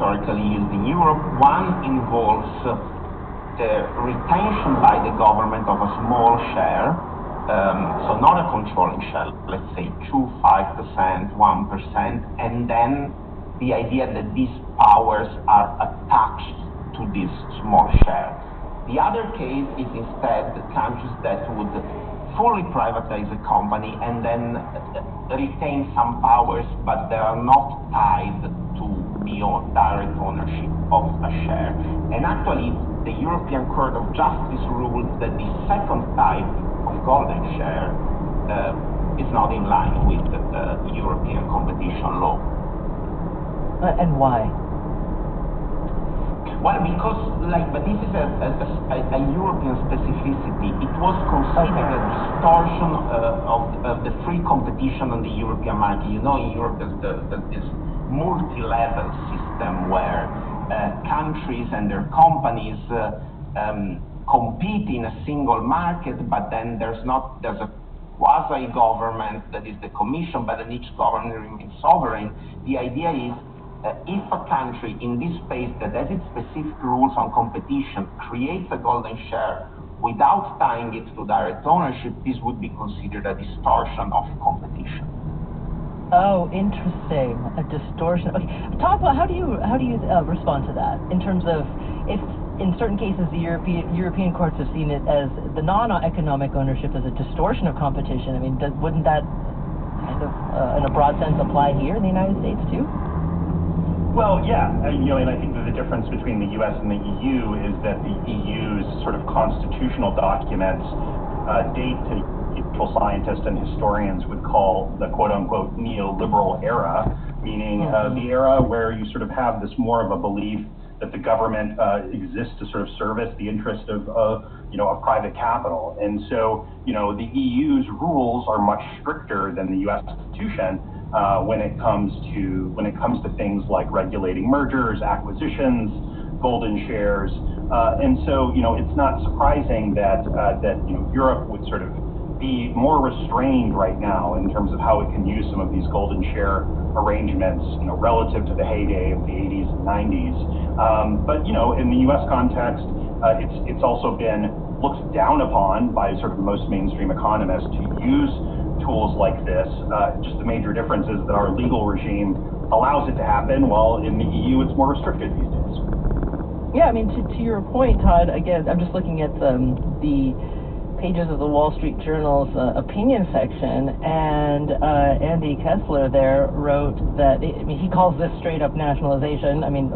historically used in Europe. One involves the retention by the government of a small share, so not a controlling share, let's say 2, 5%, 1%, and then the idea that these powers are attached to this small share. The other case is instead countries that would fully privatize a company and then retain some powers, but they are not tied to the direct ownership of a share. And actually, the European Court of Justice ruled that the second type of golden share is not in line with European competition law. And why? Well, because, but this is a European specificity. It was considered a distortion of the free competition on the European market. You know, in Europe, there's this multi-level system where countries and their companies compete in a single market, but then there's a quasi-government that is the Commission, but then each government remains sovereign. The idea is if a country in this space that has its specific rules on competition creates a golden share without tying it to direct ownership, this would be considered a distortion of competition. Oh, interesting. A distortion. Okay. Talk about how do you respond to that in terms of if in certain cases the European courts have seen it as the non-economic ownership as a distortion of competition. I mean, wouldn't that kind of in a broad sense apply here in the United States too? Well, yeah, and I think that the difference between the U.S. and the EU is that the EU's sort of constitutional documents date to what scientists and historians would call the quote-unquote neoliberal era, meaning the era where you sort of have this more of a belief that the government exists to sort of service the interest of private capital. And so, the EU's rules are much stricter than the U.S. Constitution when it comes to things like regulating mergers, acquisitions, golden shares, and so it's not surprising that Europe would sort of be more restrained right now in terms of how it can use some of these golden share arrangements, relative to the heyday of the 80s and 90s. But in the U.S. context, it's also been looked down upon by sort of most mainstream economists to use tools like this. Just the major difference is that our legal regime allows it to happen, while in the EU it's more restricted these days. Yeah, I mean, to your point, Todd, again, I'm just looking at the pages of the Wall Street Journal's opinion section, and Andy Kessler there wrote that, he calls this straight up nationalization. I mean,